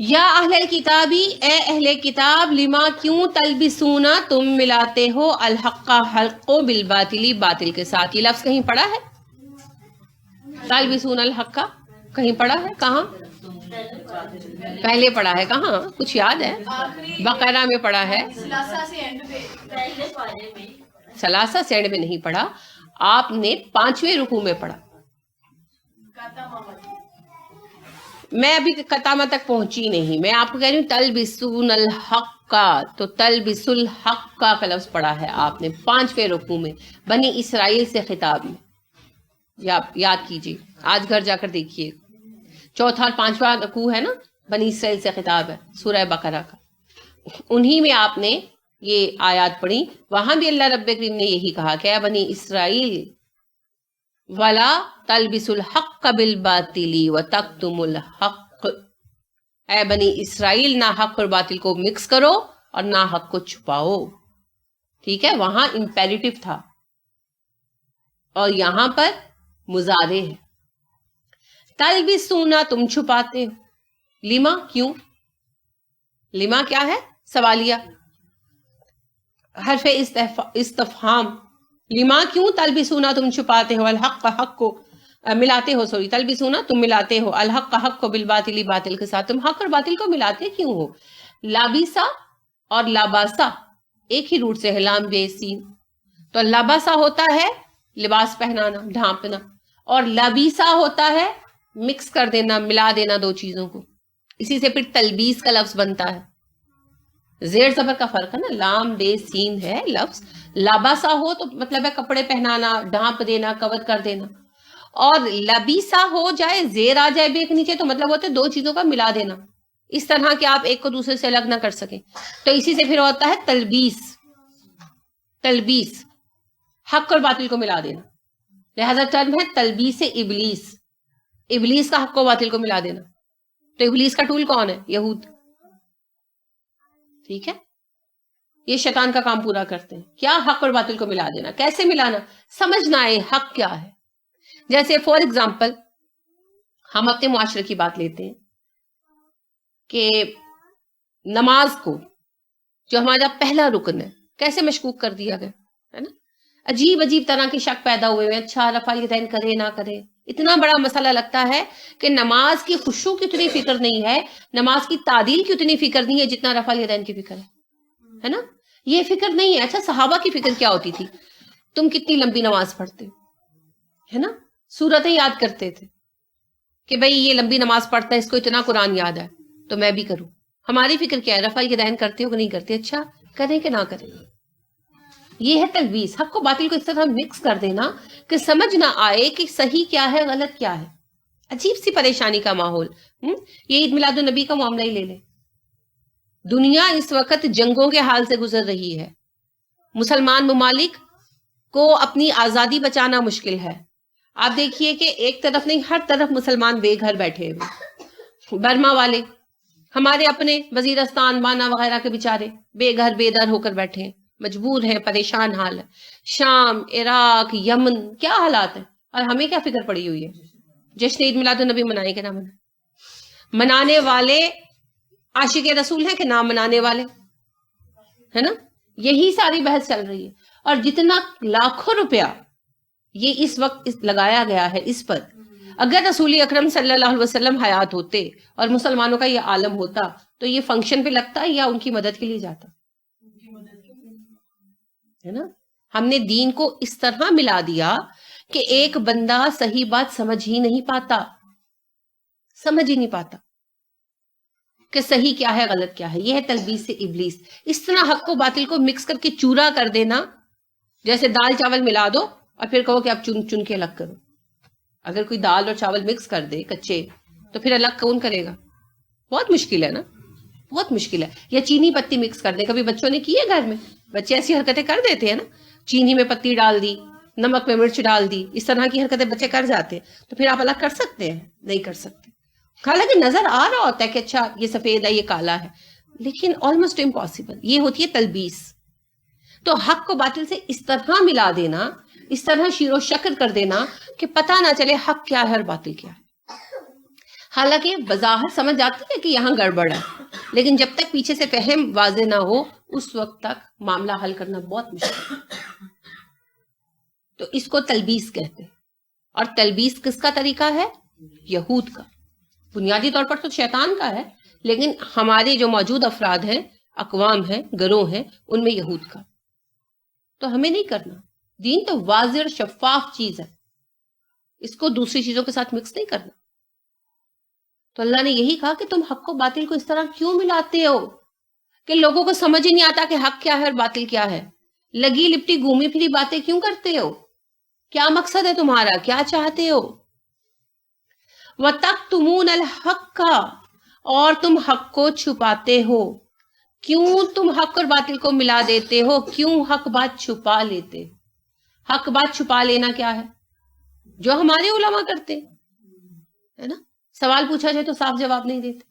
یا اہل الکتابی، اے اہل کتاب، لما کیوں تلبسونا تم ملاتے ہو الحق حق کو بالباطلی باطل کے ساتھ. یہ لفظ کہیں پڑا ہے؟ تلبسون الحق کہیں پڑا ہے؟ کہاں پہلے پڑا ہے؟ کہاں کچھ یاد ہے؟ بقرہ میں پڑا ہے، ثلاثہ سے اینڈ میں نہیں پڑھا، آپ نے 5ویں رکوع میں پڑھا. میں ابھی قطامہ تک پہنچی نہیں، میں آپ کو کہہ رہی ہوں تلبسون الحق کا، تو تلبس الحق کا لفظ پڑھا ہے آپ نے 5ویں رکوع میں، بنی اسرائیل سے خطاب میں. یاد کیجیے، آج گھر جا کر دیکھیے، 4 اور 5واں رکوع ہے نا، بنی اسرائیل سے خطاب ہے سورہ بقرہ کا، انہی میں آپ نے یہ آیات پڑھی. وہاں بھی اللہ رب کریم نے یہی کہا کہ اے بنی اسرائیل ولا تلبسوا الحق بالباطل وتکتموا الحق، اے بنی اسرائیل نہ حق اور باطل کو مکس کرو اور نہ حق کو چھپاؤ. ٹھیک ہے، وہاں امپیریٹو تھا اور یہاں پر مضارع ہے. تلبسونا تم چھپاتے ہو، لما کیوں، لما کیا ہے؟ سوالیہ حرف استفہام. لما کیوں تلبسونا تم چھپاتے ہو الحق حق کو ملاتے ہو، سوری تلبسونا تم ملاتے ہو الحق حق کو بالباطل باطل کے ساتھ. تم حق اور باطل کو ملاتے کیوں ہو؟ لابسا اور لاباسا ایک ہی روٹ سے ہے، لام بے سین. تو لاباسا ہوتا ہے لباس پہنانا، ڈھانپنا، اور لبیسا ہوتا ہے مکس کر دینا، ملا دینا دو چیزوں کو. اسی سے پھر تلبیس کا لفظ بنتا ہے. زیر زبر کا فرق ہے نا، لام بے سین ہے لفظ. لاباسا ہو تو مطلب ہے کپڑے پہنانا، ڈھانپ دینا، کور کر دینا، اور لبیسا ہو جائے، زیر آ جائے بے کے نیچے، تو مطلب ہوتا ہے دو چیزوں کا ملا دینا اس طرح کہ آپ ایک کو دوسرے سے الگ نہ کر سکیں. تو اسی سے پھر ہوتا ہے تلبیس. تلبیس حق اور باطل کو ملا دینا، لہذا ٹرم ہے تلبیس ابلیس. ابلیس کا حق و باطل کو ملا دینا. تو ابلیس کا ٹول کون ہے؟ یہود. ٹھیک ہے، یہ شیطان کا کام پورا کرتے ہیں. کیا؟ حق اور باطل کو ملا دینا. کیسے ملانا؟ سمجھنا ہے حق کیا ہے. جیسے فور ایگزامپل ہم اپنے معاشرے کی بات لیتے ہیں کہ نماز کو جو ہمارا پہلا رکن ہے کیسے مشکوک کر دیا گیا ہے نا. عجیب عجیب طرح کے شک پیدا ہوئے ہیں، اچھا رفع الیدین کرے نہ کرے. اتنا بڑا مسئلہ لگتا ہے کہ نماز کی خشوع کی اتنی فکر نہیں ہے، نماز کی تعدیل کی اتنی فکر نہیں ہے جتنا رفع الیدین کی فکر ہے نا. یہ فکر نہیں ہے. اچھا صحابہ کی فکر کیا ہوتی تھی؟ تم کتنی لمبی نماز پڑھتے ہے نا، سورتیں یاد کرتے تھے کہ بھئی یہ لمبی نماز پڑھتا ہے، اس کو اتنا قرآن یاد ہے تو میں بھی کروں. ہماری فکر کیا ہے؟ رفع الیدین کرتے ہو کہ نہیں کرتے؟ اچھا کریں کہ نہ کریں. یہ ہے تلبیس. حق و باطل کو اس طرح مکس کر دینا کہ سمجھ نہ آئے کہ صحیح کیا ہے غلط کیا ہے. عجیب سی پریشانی کا ماحول. یہ عید میلاد النبی کا معاملہ ہی لے لیں. دنیا اس وقت جنگوں کے حال سے گزر رہی ہے، مسلمان ممالک کو اپنی آزادی بچانا مشکل ہے. آپ دیکھیے کہ ایک طرف نہیں، ہر طرف مسلمان بے گھر بیٹھے ہوئے. برما والے ہمارے اپنے وزیرستان بانا وغیرہ کے بیچارے بے گھر بے در ہو کر بیٹھے ہیں، مجبور ہیں، پریشان حال ہے. شام، عراق، یمن کیا حالات ہیں، اور ہمیں کیا فکر پڑی ہوئی ہے؟ جشن عید میلاد النبی منائیں کہ نہ منائیں؟ منانے والے عاشق رسول ہیں کہ نہ منانے والے، ہے نا. یہی ساری بحث چل رہی ہے. اور جتنا لاکھوں روپیہ یہ اس وقت لگایا گیا ہے اس پر، اگر رسول اکرم صلی اللہ علیہ وسلم حیات ہوتے اور مسلمانوں کا یہ عالم ہوتا تو یہ فنکشن پہ لگتا یا ان کی مدد کے لیے جاتا؟ ہے نا. ہم نے دین کو اس طرح ملا دیا کہ ایک بندہ صحیح بات سمجھ ہی نہیں پاتا، سمجھ ہی نہیں پاتا کہ صحیح کیا ہے غلط کیا ہے. یہ ہے تلبیس ابلیس. اس طرح حق و باطل کو مکس کر کے چورا کر دینا، جیسے دال چاول ملا دو اور پھر کہو کہ آپ چن چن کے الگ کرو. اگر کوئی دال اور چاول مکس کر دے کچے تو پھر الگ کون کرے گا؟ بہت مشکل ہے نا، بہت مشکل ہے. یا چینی پتی مکس کر دے، کبھی بچوں نے کی ہے گھر میں؟ بچے ایسی حرکتیں کر دیتے ہیں نا، چینی میں پتی ڈال دی، نمک میں مرچ ڈال دی، اس طرح کی حرکتیں بچے کر جاتے ہیں. تو پھر آپ الگ کر سکتے ہیں؟ نہیں کر سکتے. حالانکہ نظر آ رہا ہوتا ہے کہ اچھا یہ سفید ہے یہ کالا ہے، لیکن آلموسٹ امپاسبل. یہ ہوتی ہے تلبیس. تو حق کو باطل سے اس طرح ملا دینا، اس طرح شیر و شکر کر دینا کہ پتہ نہ چلے حق کیا ہے اور باطل کیا ہے. حالانکہ بظاہر سمجھ آتی ہے کہ یہاں گڑبڑ ہے، لیکن جب تک پیچھے سے فہم واضح نہ ہو اس وقت تک معاملہ حل کرنا بہت مشکل ہے۔ تو اس کو تلبیس کہتے ہیں، اور تلبیس کس کا طریقہ ہے؟ یہود کا۔ بنیادی طور پر تو شیطان کا ہے، لیکن ہمارے جو موجود افراد ہیں، اقوام ہیں، گروہ ہیں، ان میں یہود کا۔ تو ہمیں نہیں کرنا، دین تو واضح اور شفاف چیز ہے، اس کو دوسری چیزوں کے ساتھ مکس نہیں کرنا۔ تو اللہ نے یہی کہا کہ تم حق کو باطل کو اس طرح کیوں ملاتے ہو کہ لوگوں کو سمجھ ہی نہیں آتا کہ حق کیا ہے اور باطل کیا ہے؟ لگی لپٹی گھومی پھری باتیں کیوں کرتے ہو؟ کیا مقصد ہے تمہارا؟ کیا چاہتے ہو؟ وَتَكْتُمُونَ الْحَقَّ، اور تم حق کو چھپاتے ہو۔ کیوں تم حق اور باطل کو ملا دیتے ہو؟ کیوں حق بات چھپا لیتے؟ حق بات چھپا لینا کیا ہے؟ جو ہمارے علماء کرتے ہے نا، سوال پوچھا جائے تو صاف جواب نہیں دیتے۔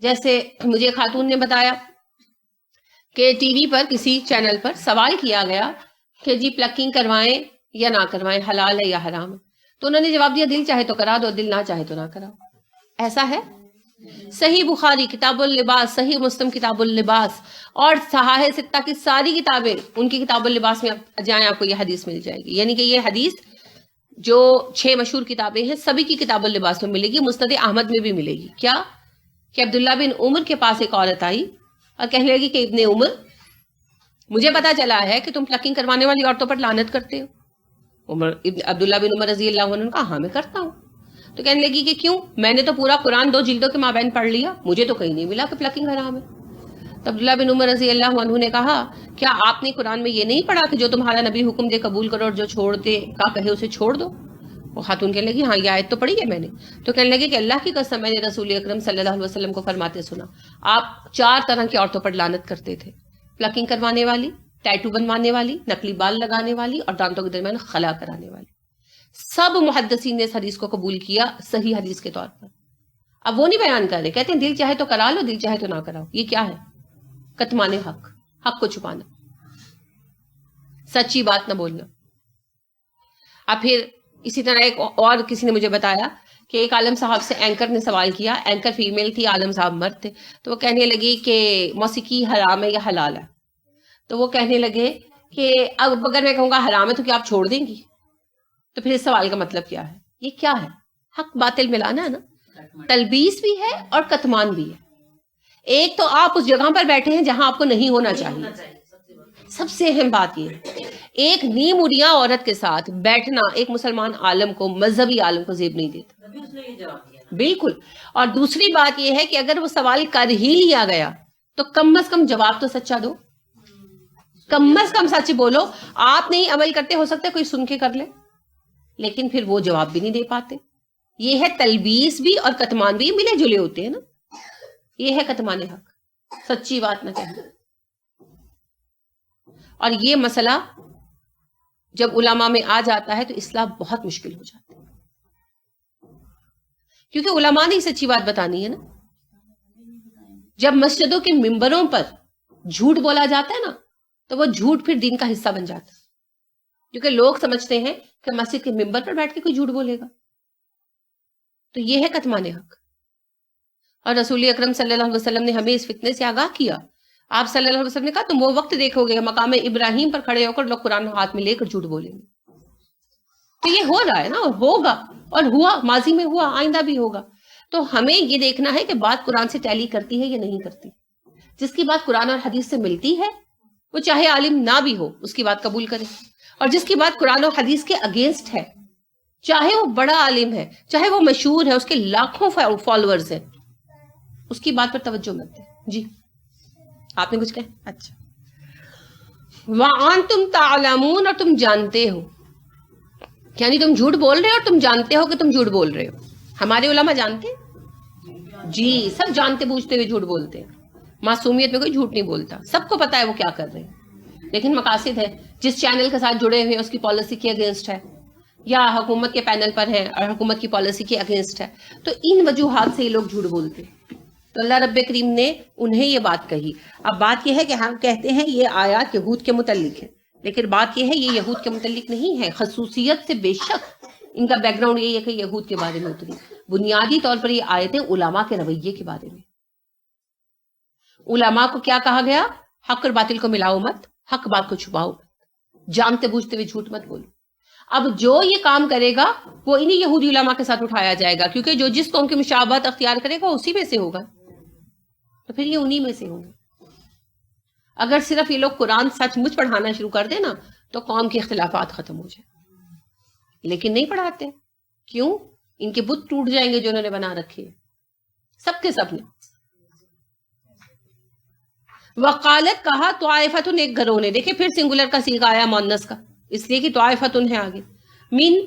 جیسے مجھے خاتون نے بتایا کہ ٹی وی پر کسی چینل پر سوال کیا گیا کہ جی پلکنگ کروائیں یا نہ کروائیں، حلال ہے یا حرام ہے؟ تو انہوں نے جواب دیا دل چاہے تو کرا دو، دل نہ چاہے تو نہ کراؤ۔ ایسا ہے؟ صحیح بخاری کتاب اللباس، صحیح مسلم کتاب اللباس، اور صحاح ستہ کی ساری کتابیں ان کی کتاب اللباس میں جائیں آپ کو یہ حدیث مل جائے گی۔ یعنی کہ یہ حدیث جو 6 مشہور کتابیں ہیں سبھی کی کتاب اللباس میں ملے گی، مسند احمد میں بھی ملے گی۔ کیا کہ عبداللہ بن عمر کے پاس ایک عورت آئی اور کہنے لگی کہ ابن عمر، مجھے پتا چلا ہے کہ تم پلکنگ کروانے والی عورتوں پر لعنت کرتے ہو۔ عبداللہ بن عمر رضی اللہ عنہ نے کہا ہاں میں کرتا ہوں۔ تو کہنے لگی کہ کیوں؟ میں نے تو پورا قرآن 2 جلدوں کے مابین پڑھ لیا، مجھے تو کہیں نہیں ملا کہ پلکنگ حرام ہے۔ تو عبداللہ بن عمر رضی اللہ عنہ نے کہا کیا آپ نے قرآن میں یہ نہیں پڑھا کہ جو تمہارا نبی حکم دے قبول کرو اور جو چھوڑ دے کا کہے اسے چھوڑ دو؟ وہ خاتون کہنے لگی ہاں یہ آیت تو پڑھی ہے میں نے۔ تو کہنے لگی کہ اللہ کی قسم میں نے رسول اکرم صلی اللہ علیہ وسلم کو فرماتے سنا آپ 4 طرح کی عورتوں پر لعنت کرتے تھے، پلکنگ کروانے والی، ٹیٹو بنوانے والی، نقلی بال لگانے والی، اور دانتوں کے درمیان خلا کرانے والی۔ سب محدثین نے اس حدیث کو قبول کیا صحیح حدیث کے طور پر۔ اب وہ نہیں بیان کر رہے، کہتے ہیں دل چاہے تو کرا لو، دل چاہے تو نہ کراؤ۔ یہ کیا ہے؟ کتمان حق، حق کو چھپانا، سچی بات نہ بولنا۔ اب پھر اسی طرح ایک اور کسی نے مجھے بتایا کہ ایک عالم صاحب سے اینکر نے سوال کیا، اینکر فیمیل تھی، عالم صاحب مرد تھے، تو وہ کہنے لگی کہ موسیقی حرام ہے یا حلال ہے؟ تو وہ کہنے لگے کہ اب اگر میں کہوں گا حرام ہے تو کیا آپ چھوڑ دیں گی؟ تو پھر اس سوال کا مطلب کیا ہے؟ یہ کیا ہے؟ حق باطل ملانا ہے نا، تلبیس بھی ہے اور کتمان بھی ہے۔ ایک تو آپ اس جگہ پر بیٹھے ہیں جہاں آپ کو نہیں ہونا چاہیے، سب سے اہم بات یہ ہے ایک نیم اڑیاں عورت کے ساتھ بیٹھنا ایک مسلمان عالم کو، مذہبی عالم کو زیب نہیں دیتا، بالکل۔ اور دوسری بات یہ ہے کہ اگر وہ سوال کر ہی لیا گیا تو کم از کم جواب تو سچا دو، کم از کم سچ بولو۔ آپ نہیں عمل کرتے، ہو سکتا ہے کوئی سن کے کر لے، لیکن پھر وہ جواب بھی نہیں دے پاتے۔ یہ ہے تلبیس بھی اور کتمان بھی، ملے جلے ہوتے ہیں نا۔ یہ ہے کتمان حق، سچی بات نہ کہنا۔ اور یہ مسئلہ جب علماء میں آ جاتا ہے تو اصلاح بہت مشکل ہو جاتی ہے، کیونکہ علماء نے سچی بات بتانی ہے نا۔ جب مسجدوں کے ممبروں پر جھوٹ بولا جاتا ہے نا تو وہ جھوٹ پھر دین کا حصہ بن جاتا ہے، کیونکہ لوگ سمجھتے ہیں کہ مسجد کے ممبر پر بیٹھ کے کوئی جھوٹ بولے گا۔ تو یہ ہے کتمان حق۔ اور رسول اکرم صلی اللہ علیہ وسلم نے ہمیں اس فتنے سے آگاہ کیا۔ آپ صلی اللہ علیہ وسلم نے کہا تم وہ وقت دیکھو گے مقام ابراہیم پر کھڑے ہو کر لوگ قرآن ہاتھ میں لے کر جھوٹ بولیں گے۔ تو یہ ہو رہا ہے نا، اور ہوگا، اور ہوا، ماضی میں ہوا، آئندہ بھی ہوگا۔ تو ہمیں یہ دیکھنا ہے کہ بات قرآن سے ٹیلی کرتی ہے یا نہیں کرتی۔ جس کی بات قرآن اور حدیث سے ملتی ہے وہ چاہے عالم نہ بھی ہو اس کی بات قبول کرے، اور جس کی بات قرآن اور حدیث کے اگینسٹ ہے، چاہے وہ بڑا عالم ہے، چاہے وہ مشہور ہے، اس کے لاکھوں فالوورز ہیں، اس کی بات پر توجہ مت دیں۔ جی آپ نے کچھ کہا؟ اچھا۔ وَأَنْتُمْ تَعْلَمُونَ، اور تم جانتے ہو، یعنی تم جھوٹ بول رہے ہو اور تم جانتے ہو کہ تم جھوٹ بول رہے ہو۔ ہمارے علماء جانتے ہیں؟ جی سب جانتے بوجھتے ہوئے جھوٹ بولتے ہیں۔ معصومیت میں کوئی جھوٹ نہیں بولتا، سب کو پتا ہے وہ کیا کر رہے ہیں، لیکن مقاصد ہے جس چینل کے ساتھ جڑے ہوئے اس کی پالیسی کے اگینسٹ ہے، یا حکومت کے پینل پر ہیں اور حکومت کی پالیسی کے اگینسٹ ہے، تو ان وجوہات سے یہ لوگ جھوٹ بولتے ہیں۔ تو اللہ رب کریم نے انہیں یہ بات کہی۔ اب بات یہ ہے کہ ہم کہتے ہیں یہ آیات یہود کے متعلق ہے، لیکن بات یہ ہے یہ یہود کے متعلق نہیں ہے، خصوصیت سے بے شک ان کا بیک گراؤنڈ یہی ہے کہ یہود کے بارے میں اتری، بنیادی طور پر یہ آیتیں علماء کے رویے کے بارے میں. علماء کو کیا کہا گیا؟ حق اور باطل کو ملاؤ مت، حق بات کو چھپاؤ مت، جانتے بوجھتے ہوئے جھوٹ مت بولو. اب جو یہ کام کرے گا وہ انہی یہودی علماء کے ساتھ اٹھایا جائے گا، کیونکہ جو جس قوم کی مشابہت اختیار کرے گا اسی میں سے ہوگا، تو پھر یہ انہی میں سے ہوں گے. اگر صرف یہ لوگ قرآن سچ مچ پڑھانا شروع کر دیں نا تو قوم کے اختلافات ختم ہو جائیں، لیکن نہیں پڑھاتے. کیوں؟ ان کے بت ٹوٹ جائیں گے جو انہوں نے بنا رکھے سب کے سب نے. وقالت کہا طائفتن ایک گروہ نے، دیکھیں پھر سنگولر کا صیغہ آیا مؤنث کا، اس لیے کہ طائفتن ہے آگے. من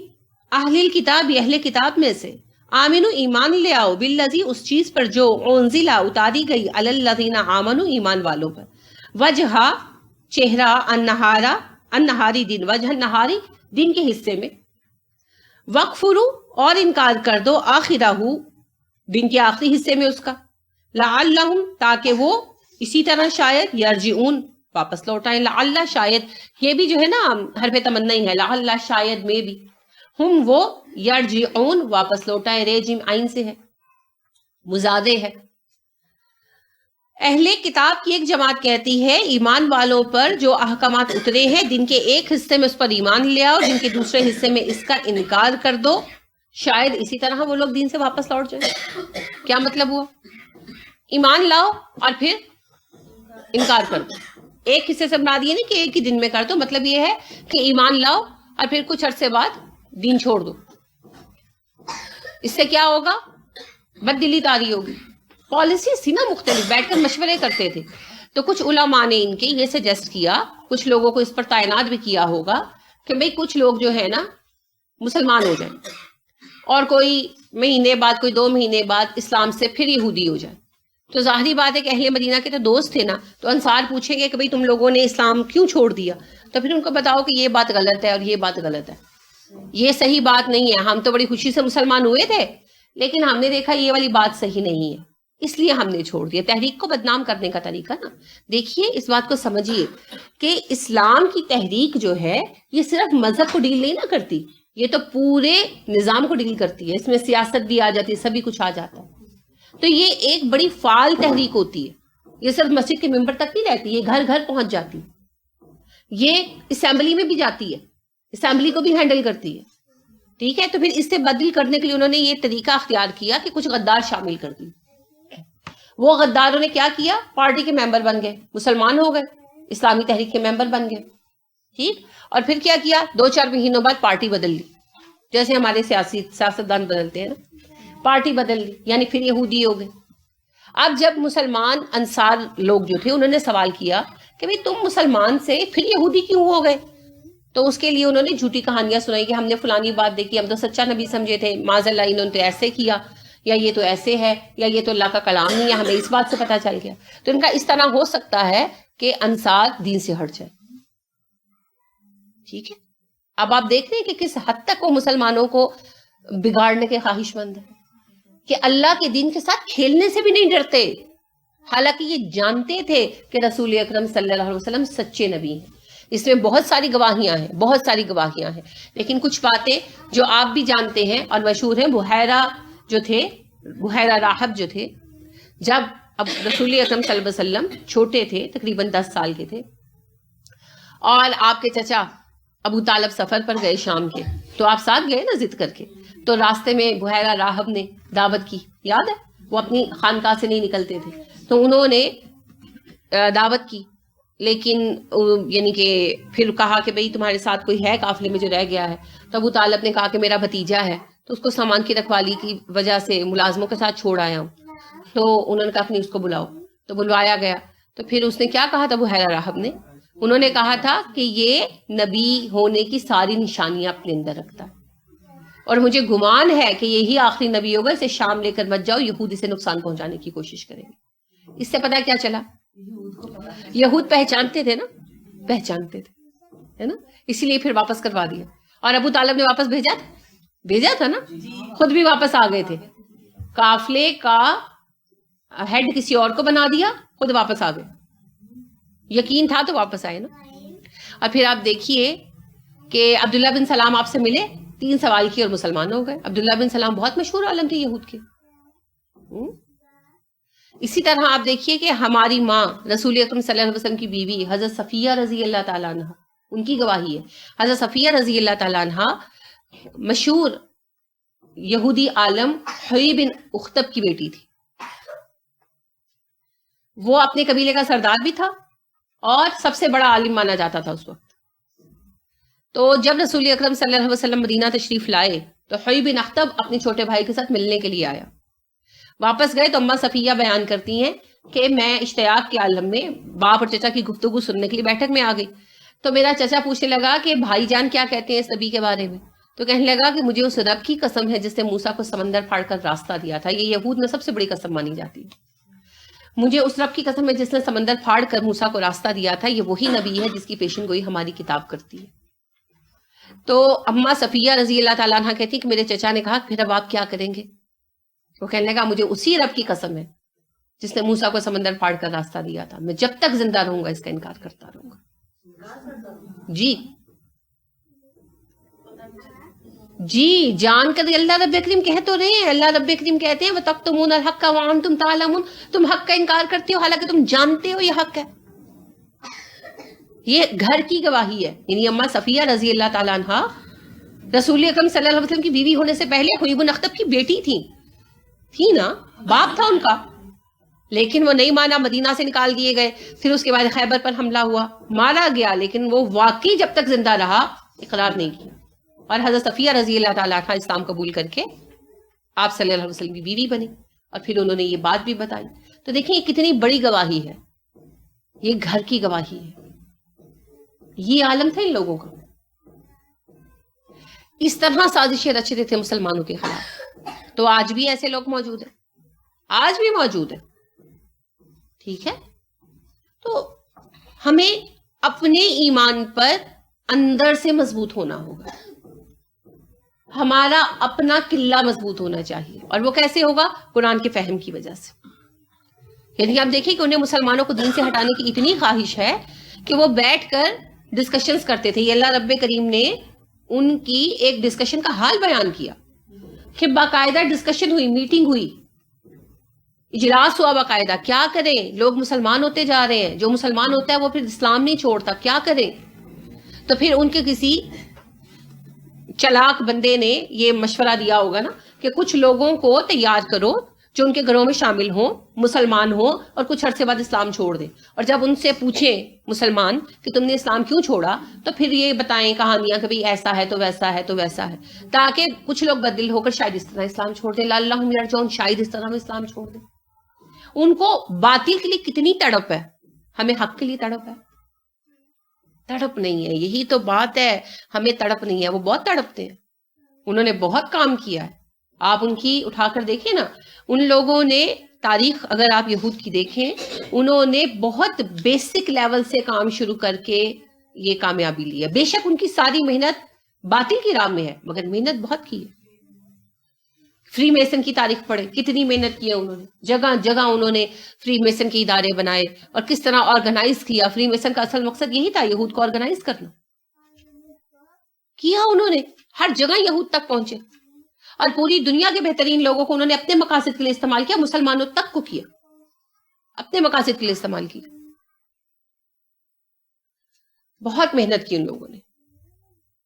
اہل الکتاب، اہل کتاب میں سے، آمنو ایمان لے آؤ، بالذی اس چیز پر جو انزل اتاری گئی، علی الذین آمنو ایمان والوں پر، وجہ چہرہ، النہاری دن، وجہ النہاری دن کے حصے میں، وکفرو اور انکار کر دو، آخرہ دن کے آخری حصے میں اس کا، لعلہم تاکہ وہ اسی طرح شاید یرجعون واپس لوٹائیں. لعل شاید، یہ بھی جو ہے نا حرف تمنا ہی ہے، لعل شاید میں بھی، ہم وہ یرجعون واپس لوٹائیں، ریجم عین سے ہے، مزادے ہے. اہل کتاب کی ایک جماعت کہتی ہے ایمان والوں پر جو احکامات اترے ہیں دن کے ایک حصے میں اس پر ایمان لے آؤ، دن کے دوسرے حصے میں اس کا انکار کر دو، شاید اسی طرح وہ لوگ دین سے واپس لوٹ جائیں. کیا مطلب ہوا؟ ایمان لاؤ اور پھر انکار کر دو. ایک حصے سے بنا دیے نہیں کہ ایک ہی دن میں کر دو، مطلب یہ ہے کہ ایمان لاؤ اور پھر کچھ عرصے بعد دین چھوڑ دو. اس سے کیا ہوگا؟ بد دلی طاری ہوگی. پالیسیز تھی نا مختلف، بیٹھ کر مشورے کرتے تھے. تو کچھ علماء نے ان کے یہ سجیسٹ کیا، کچھ لوگوں کو اس پر تعینات بھی کیا ہوگا کہ بھئی کچھ لوگ جو ہے نا مسلمان ہو جائیں اور کوئی مہینے بعد، کوئی 2 مہینے بعد اسلام سے پھر یہودی ہو جائے. تو ظاہری بات ہے کہ اہل مدینہ کے تو دوست تھے نا، تو انصار پوچھیں گے کہ بھئی تم لوگوں نے اسلام کیوں چھوڑ دیا؟ تو پھر ان کو بتاؤ کہ یہ بات غلط ہے اور یہ بات غلط ہے، یہ صحیح بات نہیں ہے. ہم تو بڑی خوشی سے مسلمان ہوئے تھے لیکن ہم نے دیکھا یہ والی بات صحیح نہیں ہے، اس لیے ہم نے چھوڑ دیا. تحریک کو بدنام کرنے کا طریقہ نا. دیکھیے اس بات کو سمجھیے کہ اسلام کی تحریک جو ہے یہ صرف مذہب کو ڈیل نہیں نہ کرتی، یہ تو پورے نظام کو ڈیل کرتی ہے. اس میں سیاست بھی آ جاتی ہے، سبھی کچھ آ جاتا ہے. تو یہ ایک بڑی فعال تحریک ہوتی ہے. یہ صرف مسجد کے ممبر تک نہیں رہتی، یہ گھر گھر پہنچ جاتی ہے. یہ اسمبلی میں بھی جاتی ہے، اسمبلی کو بھی ہینڈل کرتی ہے. ٹھیک ہے، تو پھر اس سے بدل کرنے کے لیے انہوں نے یہ طریقہ اختیار کیا کہ کچھ غدار شامل کر دی. وہ غداروں نے کیا کیا؟ پارٹی کے ممبر بن گئے، مسلمان ہو گئے، اسلامی تحریک کے ممبر بن گئے. ٹھیک، اور پھر کیا کیا؟ 2-4 مہینوں بعد پارٹی بدل لی، جیسے ہمارے سیاستدان بدلتے ہیں نا، پارٹی بدل لی، یعنی پھر یہودی ہو گئے. اب جب مسلمان انصار لوگ جو تھے انہوں نے سوال کیا کہ بھئی تم مسلمان سے پھر یہودی کیوں ہو گئے؟ تو اس کے لیے انہوں نے جھوٹی کہانیاں سنائی کہ ہم نے فلانی بات دیکھی، ہم تو سچا نبی سمجھے تھے، معاذ اللہ انہوں نے تو ایسے کیا، یا یہ تو ایسے ہے، یا یہ تو اللہ کا کلام نہیں ہے، ہمیں اس بات سے پتہ چل گیا. تو ان کا اس طرح ہو سکتا ہے کہ انصار دین سے ہٹ جائے. ٹھیک ہے، اب آپ دیکھ رہے ہیں کہ کس حد تک وہ مسلمانوں کو بگاڑنے کے خواہش مند ہے، کہ اللہ کے دین کے ساتھ کھیلنے سے بھی نہیں ڈرتے، حالانکہ یہ جانتے تھے کہ رسول اکرم صلی اللہ علیہ وسلم سچے نبی ہیں. اس میں بہت ساری گواہیاں ہیں، بہت ساری گواہیاں ہیں، لیکن کچھ باتیں جو آپ بھی جانتے ہیں اور مشہور ہیں. بحیرہ جو تھے، بحیرہ راہب جو تھے، جب اب رسول اکرم صلی اللہ علیہ وسلم چھوٹے تھے، تقریباً 10 سال کے تھے، اور آپ کے چچا ابو طالب سفر پر گئے شام کے، تو آپ ساتھ گئے نا ضد کر کے. تو راستے میں بحیرہ راہب نے دعوت کی، یاد ہے؟ وہ اپنی خانقاہ سے نہیں نکلتے تھے، تو انہوں نے دعوت کی، لیکن یعنی کہ پھر کہا کہ بھئی تمہارے ساتھ کوئی ہے قافلے میں جو رہ گیا ہے؟ تو ابو طالب نے کہا کہ میرا بھتیجا ہے، تو اس کو سامان کی رکھوالی کی وجہ سے ملازموں کے ساتھ چھوڑ آیا ہوں. تو انہوں نے کہا اپنی اس کو بلاؤ، تو بلوایا گیا. تو پھر اس نے کیا کہا تھا بحیرہ راہب نے؟ انہوں نے کہا تھا کہ یہ نبی ہونے کی ساری نشانیاں اپنے اندر رکھتا ہے، اور مجھے گمان ہے کہ یہی آخری نبی ہوگا، اسے شام لے کر مت جاؤ، یہودی سے نقصان پہنچانے کی کوشش کریں گے. اس سے پتہ کیا چلا؟ یہود پہچانتے تھے نا، پہچانتے تھے، ہے نا، اسی لیے پھر واپس کروا دیا. اور ابو طالب نے واپس بھیجا تھا نا، خود بھی واپس آ گئے تھے. قافلے کا ہیڈ کسی اور کو بنا دیا، خود واپس آ گئے. یقین تھا تو واپس آئے نا. اور پھر آپ دیکھیے کہ عبداللہ بن سلام آپ سے ملے 3 سوال کیے اور مسلمان ہو گئے. عبداللہ بن سلام بہت مشہور عالم تھے یہود کے. اسی طرح آپ دیکھیے کہ ہماری ماں رسول اکرم صلی اللہ علیہ وسلم کی بیوی حضرت صفیہ رضی اللہ تعالیٰ عنہ، ان کی گواہی ہے. حضرت صفیہ رضی اللہ تعالیٰ عنہ مشہور یہودی عالم حیی بن اخطب کی بیٹی تھی. وہ اپنے قبیلے کا سردار بھی تھا اور سب سے بڑا عالم مانا جاتا تھا اس وقت. تو جب رسول اکرم صلی اللہ علیہ وسلم مدینہ تشریف لائے تو حیی بن اخطب اپنے چھوٹے بھائی کے ساتھ ملنے کے لیے آیا. واپس گئے تو اماں صفیہ بیان کرتی ہیں کہ میں اشتیاق کے عالم میں باپ اور چچا کی گفتگو سننے کے لیے بیٹھک میں آ گئی. تو میرا چچا پوچھنے لگا کہ بھائی جان کیا کہتے ہیں اس نبی کے بارے میں. تو کہنے لگا کہ مجھے اس رب کی قسم ہے جس نے موسیٰ کو سمندر پھاڑ کر راستہ دیا تھا. یہ یہود میں سب سے بڑی قسم مانی جاتی ہے. مجھے اس رب کی قسم ہے جس نے سمندر پھاڑ کر موسیٰ کو راستہ دیا تھا. یہ وہی نبی ہے جس کی پیشن گوئی ہماری کتاب کرتی ہے. تو اماں صفیہ رضی اللہ تعالیٰ عنہ کہتی کہ میرے چچا نے کہا پھر اب آپ کیا کریں گے. وہ کہنے لگا مجھے اسی رب کی قسم ہے جس نے موسیٰ کو سمندر پھاڑ کر راستہ دیا تھا. میں جب تک زندہ رہوں گا اس کا انکار کرتا رہوں گا. جی جان کر اللہ رب کریم کہہ تو رہے ہیں. اللہ رب کریم کہتے ہیں وَتَكْتُمُونَ الْحَقَّ وَأَنْتُمْ تَعْلَمُونَ. تم حق کا انکار کرتے ہو حالانکہ تم جانتے ہو یہ حق ہے. یہ گھر کی گواہی ہے. یعنی اماں صفیہ رضی اللہ تعالیٰ عنہ رسول اکرم صلی اللہ علیہ وسلم کی بیوی ہونے سے پہلے حیی بن اخطب کی بیٹی تھی نا، باپ تھا ان کا، لیکن وہ نہیں مانا، مدینہ سے نکال دیے گئے. پھر اس کے بعد خیبر پر حملہ ہوا، مارا گیا، لیکن وہ واقعی جب تک زندہ رہا اقرار نہیں کیا. اور حضرت صفیہ رضی اللہ تعالیٰ عنہ اسلام قبول کر کے آپ صلی اللہ علیہ وسلم کی بیوی بنی اور پھر انہوں نے یہ بات بھی بتائی. تو دیکھیں یہ کتنی بڑی گواہی ہے، یہ گھر کی گواہی ہے. یہ عالم تھا ان لوگوں کا. اس طرح سازشیں رچ رہے تھے مسلمانوں کے خلاف. تو آج بھی ایسے لوگ موجود ہیں، آج بھی موجود ہیں. ٹھیک ہے، تو ہمیں اپنے ایمان پر اندر سے مضبوط ہونا ہوگا. ہمارا اپنا قلعہ مضبوط ہونا چاہیے. اور وہ کیسے ہوگا؟ قرآن کے فہم کی وجہ سے. یعنی آپ دیکھیں کہ انہیں مسلمانوں کو دین سے ہٹانے کی اتنی خواہش ہے کہ وہ بیٹھ کر ڈسکشنز کرتے تھے. یہ اللہ رب کریم نے ان کی ایک ڈسکشن کا حال بیان کیا کہ باقاعدہ ڈسکشن ہوئی، میٹنگ ہوئی، اجلاس ہوا باقاعدہ. کیا کریں؟ لوگ مسلمان ہوتے جا رہے ہیں، جو مسلمان ہوتا ہے وہ پھر اسلام نہیں چھوڑتا، کیا کریں؟ تو پھر ان کے کسی چلاک بندے نے یہ مشورہ دیا ہوگا نا کہ کچھ لوگوں کو تیار کرو جو ان کے گھروں میں شامل ہوں، مسلمان ہوں اور کچھ عرصے بعد اسلام چھوڑ دیں. اور جب ان سے پوچھیں مسلمان کہ تم نے اسلام کیوں چھوڑا تو پھر یہ بتائیں کہانیاں کہ بھئی ایسا ہے تو ویسا ہے تو ویسا ہے، تاکہ کچھ لوگ بدل ہو کر شاید اس طرح اسلام چھوڑ دیں. لعلہم یرجعون، شاید اس طرح ہم اسلام چھوڑ دیں. ان کو باطل کے لیے کتنی تڑپ ہے، ہمیں حق کے لیے تڑپ ہے؟ تڑپ نہیں ہے. یہی تو بات ہے، ہمیں تڑپ نہیں ہے. وہ بہت تڑپتے ہیں، انہوں نے بہت کام کیا ہے. آپ ان کی اٹھا کر دیکھیں نا، ان لوگوں نے تاریخ اگر آپ یہود کی دیکھیں، انہوں نے بہت بیسک لیول سے کام شروع کر کے یہ کامیابی لی ہے. بے شک ان کی ساری محنت باطل کی راہ میں ہے، مگر محنت بہت کی ہے. فری میسن کی تاریخ پڑھیں، کتنی محنت کی ہے انہوں نے. جگہ جگہ انہوں نے فری میسن کے ادارے بنائے اور کس طرح آرگنائز کیا. فری میسن کا اصل مقصد یہی تھا، یہود کو آرگنائز کرنا. کیا انہوں نے، ہر جگہ یہود تک پہنچے اور پوری دنیا کے بہترین لوگوں کو انہوں نے اپنے مقاصد کے لیے استعمال کیا. مسلمانوں تک کو کیا، اپنے مقاصد کے لیے استعمال کیا. بہت محنت کی ان لوگوں نے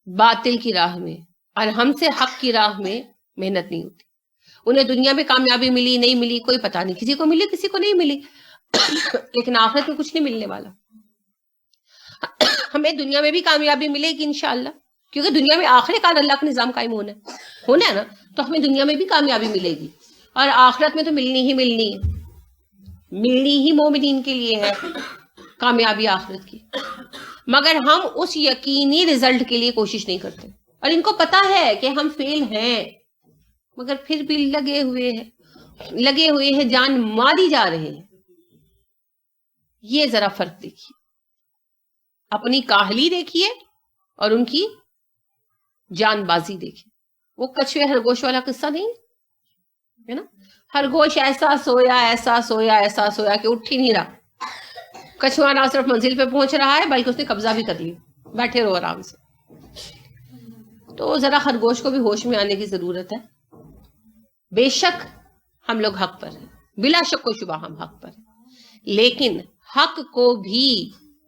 باطل کی راہ میں، اور ہم سے حق کی راہ میں محنت نہیں ہوتی. انہیں دنیا میں کامیابی ملی نہیں ملی کوئی پتہ نہیں، کسی کو ملی کسی کو نہیں ملی، لیکن آخرت میں کچھ نہیں ملنے والا. ہمیں دنیا میں بھی کامیابی ملے گی انشاءاللہ، کیونکہ دنیا میں آخر کار اللہ کا نظام قائم ہونا ہے نا. تو ہمیں دنیا میں بھی کامیابی ملے گی اور آخرت میں تو ملنی ہی مومنین کے لیے ہے کامیابی آخرت کی. مگر ہم اس یقینی رزلٹ کے لیے کوشش نہیں کرتے، اور ان کو پتا ہے کہ ہم فیل ہیں، مگر پھر بھی لگے ہوئے ہیں، جان ماری جا رہے ہیں. یہ ذرا فرق دیکھیے، اپنی کاہلی دیکھیے اور ان کی جان بازی دیکھیے. وہ کچھوے خرگوش والا قصہ نہیں ہے نا؟ خرگوش ایسا سویا کہ اٹھ ہی نہیں رہا. کچھوا نہ صرف منزل پہ پہنچ رہا ہے بلکہ اس نے قبضہ بھی کر لیا. بیٹھے رہو آرام سے. تو ذرا خرگوش کو بھی ہوش میں آنے کی ضرورت ہے. بے شک ہم لوگ حق پر ہیں, بلا شک و شبہ ہم حق پر ہیں, لیکن حق کو بھی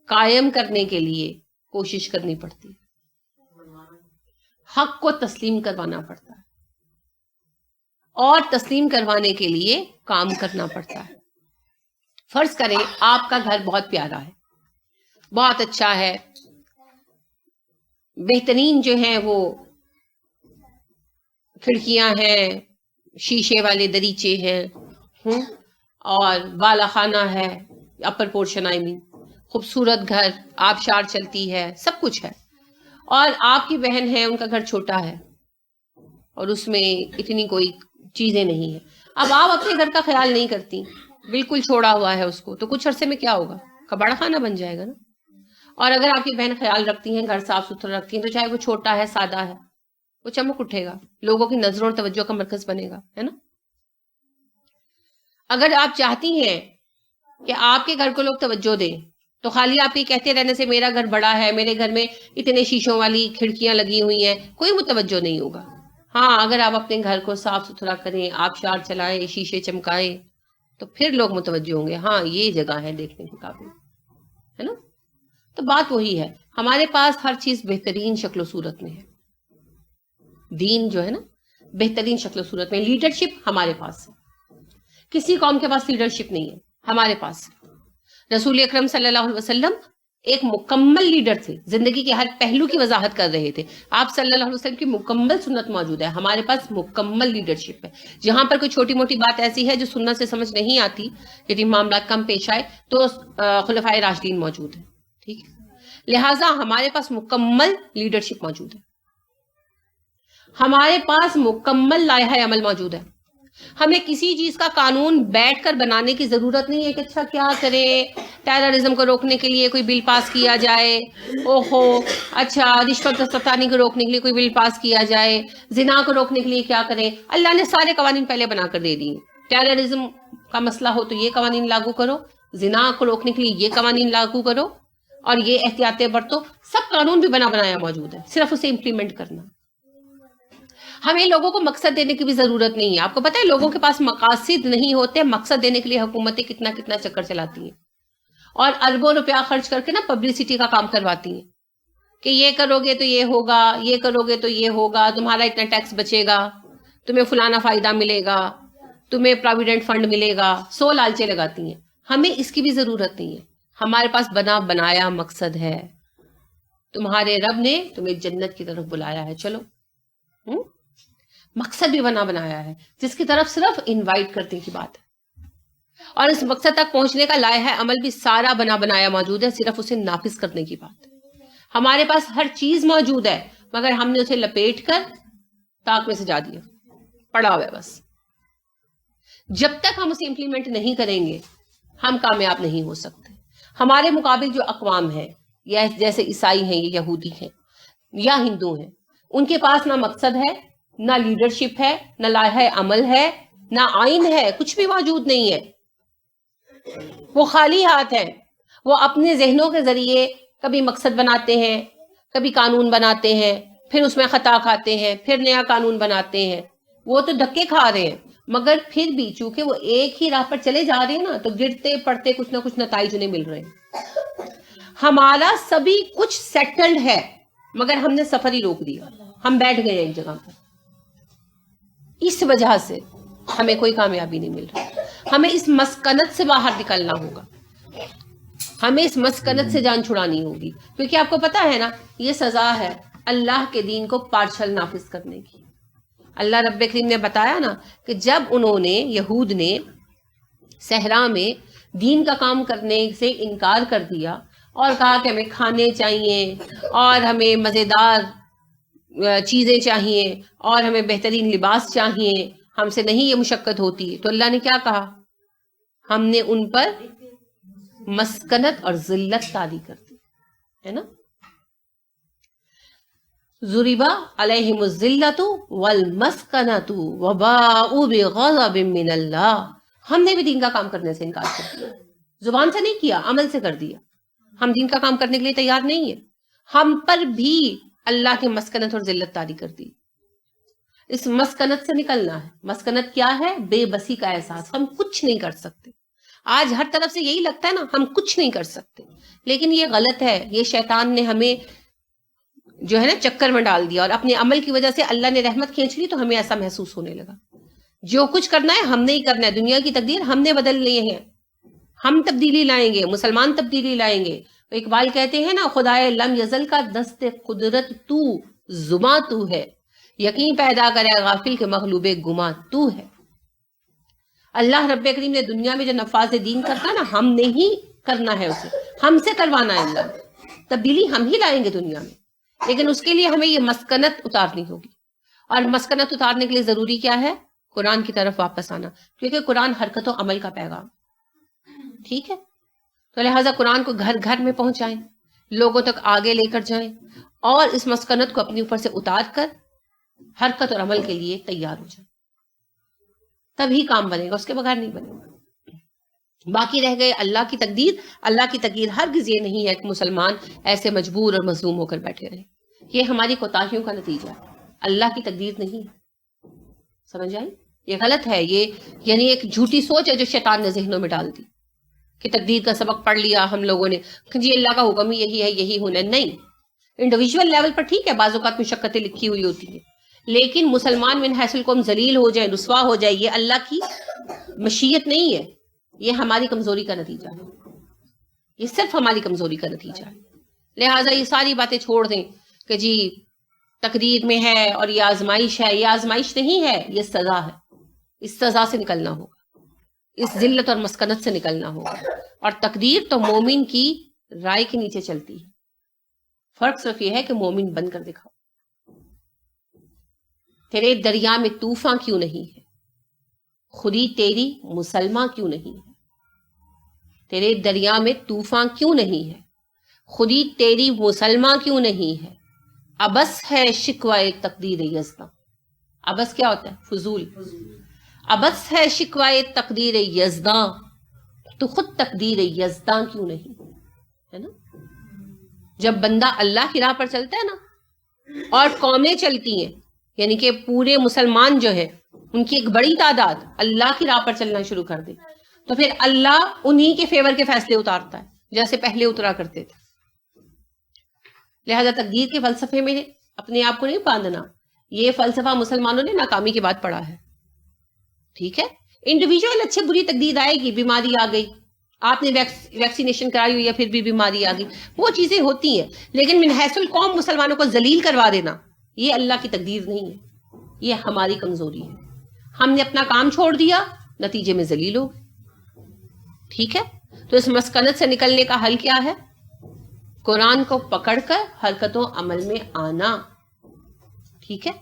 قائم کرنے کے لیے کوشش کرنی پڑتی ہے, حق کو تسلیم کروانا پڑتا ہے, اور تسلیم کروانے کے لیے کام کرنا پڑتا ہے. فرض کریں آپ کا گھر بہت پیارا ہے, بہت اچھا ہے, بہترین جو ہیں وہ کھڑکیاں ہیں, شیشے والے دریچے ہیں, اور بالا خانہ ہے, اپر پورشن خوبصورت گھر, آبشار چلتی ہے, سب کچھ ہے. اور آپ کی بہن ہے, ان کا گھر چھوٹا ہے اور اس میں اتنی کوئی چیزیں نہیں ہیں. اب آپ اپنے گھر کا خیال نہیں کرتی, بالکل چھوڑا ہوا ہے اس کو, تو کچھ عرصے میں کیا ہوگا, کباڑا خانہ بن جائے گا نا. اور اگر آپ کی بہن خیال رکھتی ہیں, گھر صاف ستھرا رکھتی ہیں, تو چاہے وہ چھوٹا ہے, سادہ ہے, وہ چمک اٹھے گا, لوگوں کی نظروں اور توجہ کا مرکز بنے گا, ہے نا. اگر آپ چاہتی ہیں کہ آپ کے گھر کو لوگ توجہ دیں, تو خالی آپ یہ کہتے رہنے سے میرا گھر بڑا ہے, میرے گھر میں اتنے شیشوں والی کھڑکیاں لگی ہوئی ہیں, کوئی متوجہ نہیں ہوگا. ہاں, اگر آپ اپنے گھر کو صاف ستھرا کریں, آبشار چلائیں, شیشے چمکائیں, تو پھر لوگ متوجہ ہوں گے, ہاں یہ جگہ ہے دیکھنے کے قابل, ہے نا. تو بات وہی ہے, ہمارے پاس ہر چیز بہترین شکل و صورت میں ہے. دین جو ہے نا بہترین شکل و صورت میں. لیڈرشپ ہمارے پاس ہے, کسی قوم کے پاس لیڈرشپ نہیں ہے, ہمارے پاس. رسول اکرم صلی اللہ علیہ وسلم ایک مکمل لیڈر تھے, زندگی کے ہر پہلو کی وضاحت کر رہے تھے. آپ صلی اللہ علیہ وسلم کی مکمل سنت موجود ہے, ہمارے پاس مکمل لیڈرشپ ہے. جہاں پر کوئی چھوٹی موٹی بات ایسی ہے جو سنت سے سمجھ نہیں آتی, یعنی معاملات کم پیش آئے, تو خلفائے راشدین موجود ہیں, ٹھیک ہے. لہٰذا ہمارے پاس مکمل لیڈرشپ موجود ہے, ہمارے پاس مکمل لائحہ عمل موجود ہے. ہمیں کسی چیز کا قانون بیٹھ کر بنانے کی ضرورت نہیں ہے کہ اچھا کیا کریں, ٹیررزم کو روکنے کے لیے کوئی بل پاس کیا جائے, اوہو اچھا رشوت ستانی کو روکنے کے لیے کوئی بل پاس کیا جائے, زنا کو روکنے کے لیے کیا کریں. اللہ نے سارے قوانین پہلے بنا کر دے دیے. ٹیررزم کا مسئلہ ہو تو یہ قوانین لاگو کرو, زنا کو روکنے کے لیے یہ قوانین لاگو کرو, اور یہ احتیاطیں برتو. سب قانون بھی بنا بنایا موجود ہے, صرف اسے امپلیمنٹ کرنا. ہمیں لوگوں کو مقصد دینے کی بھی ضرورت نہیں ہے. آپ کو پتہ ہے لوگوں کے پاس مقاصد نہیں ہوتے, مقصد دینے کے لیے حکومتیں کتنا کتنا چکر چلاتی ہیں, اور اربوں روپیہ خرچ کر کے نا پبلسٹی کا کام کرواتی ہیں کہ یہ کرو گے تو یہ ہوگا, یہ کرو گے تو یہ ہوگا, تمہارا اتنا ٹیکس بچے گا, تمہیں فلانا فائدہ ملے گا, تمہیں پراویڈنٹ فنڈ ملے گا. 100 لالچیں لگاتی ہیں. ہمیں اس کی بھی ضرورت نہیں ہے, ہمارے پاس بنا بنایا مقصد ہے. تمہارے رب نے تمہیں جنت کی طرف بلایا ہے, چلو. مقصد بھی بنا بنایا ہے جس کی طرف صرف انوائٹ کرنے کی بات ہے, اور اس مقصد تک پہنچنے کا لائحہ عمل بھی سارا بنا بنایا موجود ہے, صرف اسے نافذ کرنے کی بات ہے. ہمارے پاس ہر چیز موجود ہے, مگر ہم نے اسے لپیٹ کر تاک میں سجا دیا, پڑا ہوا ہے بس. جب تک ہم اسے امپلیمنٹ نہیں کریں گے ہم کامیاب نہیں ہو سکتے. ہمارے مقابل جو اقوام ہیں, یا جیسے عیسائی ہیں, یا یہودی ہیں, یا ہندو ہیں, ان کے پاس نہ مقصد ہے, نہ لیڈرشپ ہے, نہ لائحہ عمل ہے, نہ آئین ہے, کچھ بھی موجود نہیں ہے. وہ خالی ہاتھ ہیں. وہ اپنے ذہنوں کے ذریعے کبھی مقصد بناتے ہیں, کبھی قانون بناتے ہیں, پھر اس میں خطا کھاتے ہیں, پھر نیا قانون بناتے ہیں. وہ تو دھکے کھا رہے ہیں, مگر پھر بھی چونکہ وہ ایک ہی راہ پر چلے جا رہے ہیں نا, تو گرتے پڑتے کچھ نہ کچھ نتائج انہیں مل رہے ہیں. ہمارا سبھی کچھ سیٹلڈ ہے, مگر ہم نے سفر ہی روک دیا, ہم بیٹھ گئے ایک جگہ پر. اس وجہ سے ہمیں کوئی کامیابی نہیں مل رہی. ہمیں اس مسکنت سے باہر نکلنا ہوگا, ہمیں اس مسکنت سے جان چھڑانی ہوگی, کیونکہ آپ کو پتا ہے نا یہ سزا ہے اللہ کے دین کو پارشل نافذ کرنے کی. اللہ رب کریم نے بتایا نا کہ جب انہوں نے, یہود نے صحرا میں دین کا کام کرنے سے انکار کر دیا اور کہا کہ ہمیں کھانے چاہیے اور ہمیں مزیدار چیزیں چاہیے اور ہمیں بہترین لباس چاہیے, ہم سے نہیں یہ مشقت ہوتی, تو اللہ نے کیا کہا, ہم نے ان پر مسکنت اور ذلت طاری کر دی, ہے نا. ضرب علیہم الذلۃ والمسکنۃ وباؤوا بغضب من اللہ. ہم نے بھی دین کا کام کرنے سے انکار کر دیا, زبان سے نہیں کیا, عمل سے کر دیا. ہم دین کا کام کرنے کے لیے تیار نہیں ہیں. ہم پر بھی اللہ کی مسکنت اور ذلت طاری کر دی. اس مسکنت سے نکلنا ہے. مسکنت کیا ہے؟ بے بسی کا احساس. ہم کچھ نہیں کر سکتے. آج ہر طرف سے یہی لگتا ہے نا, ہم کچھ نہیں کر سکتے, لیکن یہ غلط ہے. یہ شیطان نے ہمیں جو ہے نا چکر میں ڈال دیا, اور اپنے عمل کی وجہ سے اللہ نے رحمت کھینچ لی, تو ہمیں ایسا محسوس ہونے لگا جو کچھ کرنا ہے ہم نے ہی کرنا ہے. دنیا کی تقدیر ہم نے بدل لی ہے. ہم تبدیلی لائیں گے, مسلمان تبدیلی لائیں گے. اقبال کہتے ہیں نا, خدائے لم یزل کا دست قدرت تو, زباں تو ہے, یقین پیدا کرے غافل کے مغلوب گماں تو ہے. اللہ رب کریم نے دنیا میں جو نفاذ دین کرتا ہے نا, ہم نے ہی کرنا ہے اسے, ہم سے کروانا ہے. اللہ تبدیلی ہم ہی لائیں گے دنیا میں, لیکن اس کے لیے ہمیں یہ مسکنت اتارنی ہوگی. اور مسکنت اتارنے کے لیے ضروری کیا ہے؟ قرآن کی طرف واپس آنا, کیونکہ قرآن حرکت و عمل کا پیغام. ٹھیک ہے, تو لہٰذا قرآن کو گھر گھر میں پہنچائیں, لوگوں تک آگے لے کر جائیں, اور اس مسکنت کو اپنے اوپر سے اتار کر حرکت اور عمل کے لیے تیار ہو جائیں. تبھی کام بنے گا, اس کے بغیر نہیں بنے گا. باقی رہ گئے اللہ کی تقدیر. اللہ کی تقدیر ہرگز یہ نہیں ہے کہ مسلمان ایسے مجبور اور مظلوم ہو کر بیٹھے رہیں. یہ ہماری کوتاہیوں کا نتیجہ ہے, اللہ کی تقدیر نہیں ہے. سمجھ آئی؟ یہ غلط ہے. یہ یعنی ایک جھوٹی سوچ ہے جو شیطان نے ذہنوں میں ڈال دی کہ تقدیر کا سبق پڑھ لیا ہم لوگوں نے کہ جی اللہ کا حکم یہی ہے, یہی ہونا. نہیں, انڈیویجول لیول پر ٹھیک ہے بعض اوقات مشقتیں لکھی ہوئی ہوتی ہیں, لیکن مسلمان من حیث القوم ذلیل ہو جائے, رسوا ہو جائے, یہ اللہ کی مشیت نہیں ہے. یہ ہماری کمزوری کا نتیجہ ہے. یہ صرف ہماری کمزوری کا نتیجہ ہے. لہٰذا یہ ساری باتیں چھوڑ دیں کہ جی تقدیر میں ہے اور یہ آزمائش ہے. یہ آزمائش نہیں ہے, یہ سزا ہے. اس سزا سے نکلنا ہوگا, اس ذلت اور مسکنت سے نکلنا ہوگا. اور تقدیر تو مومن کی رائے کے نیچے چلتی ہے. فرق صرف یہ ہے کہ مومن بن کر دکھاؤ. تیرے دریا میں طوفان کیوں نہیں ہے, خودی تیری مسلمان کیوں نہیں ہے. تیرے دریا میں طوفان کیوں نہیں ہے, خودی تیری مسلمان کیوں نہیں ہے. ابس ہے شکوائے تقدیر یزداں. ابس کیا ہوتا ہے؟ فضول. ابس ہے شکوائے تقدیر یزداں, تو خود تقدیر یزداں کیوں نہیں ہے نا. جب بندہ اللہ کی راہ پر چلتا ہے نا, اور قومیں چلتی ہیں, یعنی کہ پورے مسلمان جو ہے ان کی ایک بڑی تعداد اللہ کی راہ پر چلنا شروع کر دے, تو پھر اللہ انہی کے فیور کے فیصلے اتارتا ہے جیسے پہلے اترا کرتے تھے. لہذا تقدیر کے فلسفے میں اپنے آپ کو نہیں باندھنا. یہ فلسفہ مسلمانوں نے ناکامی کے بعد پڑھا ہے. ٹھیک ہے, انڈیویجول اچھے بری تقدیر آئے گی, بیماری آ گئی, آپ نے ویکسینیشن کرائی ہوئی یا پھر بھی بیماری آ گئی, وہ چیزیں ہوتی ہیں. لیکن من حیث القوم مسلمانوں کو ذلیل کروا دینا, یہ اللہ کی تقدیر نہیں ہے, یہ ہماری کمزوری ہے. ہم نے اپنا کام چھوڑ دیا, نتیجے میں ذلیل ہو گئے. ٹھیک ہے, تو اس مسکنت سے نکلنے کا حل کیا ہے؟ قرآن کو پکڑ کر حرکت و عمل میں آنا. ٹھیک ہے,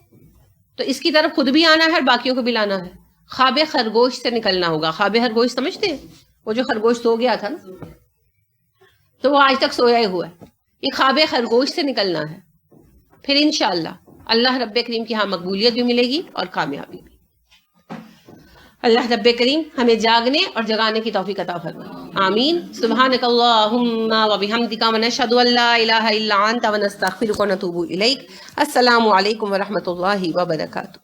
تو اس کی طرف خود بھی آنا ہے اور باقیوں کو بھی لانا ہے. خواب خرگوش سے نکلنا ہوگا. خواب خرگوش سمجھتے ہیں؟ وہ جو خرگوش سو گیا تھا نا, تو وہ آج تک سویا ہی ہوا ہے. یہ خواب خرگوش سے نکلنا ہے. پھر انشاءاللہ اللہ رب کریم کی ہاں مقبولیت بھی ملے گی اور کامیابی بھی. اللہ رب کریم ہمیں جاگنے اور جگانے کی توفیق عطا فرمائے. آمین. سبحانک اللہم و بحمدک ونشہد ان لا الہ الا انت ونستغفرک ونتوب الیک. السلام علیکم ورحمۃ اللہ وبرکاتہ.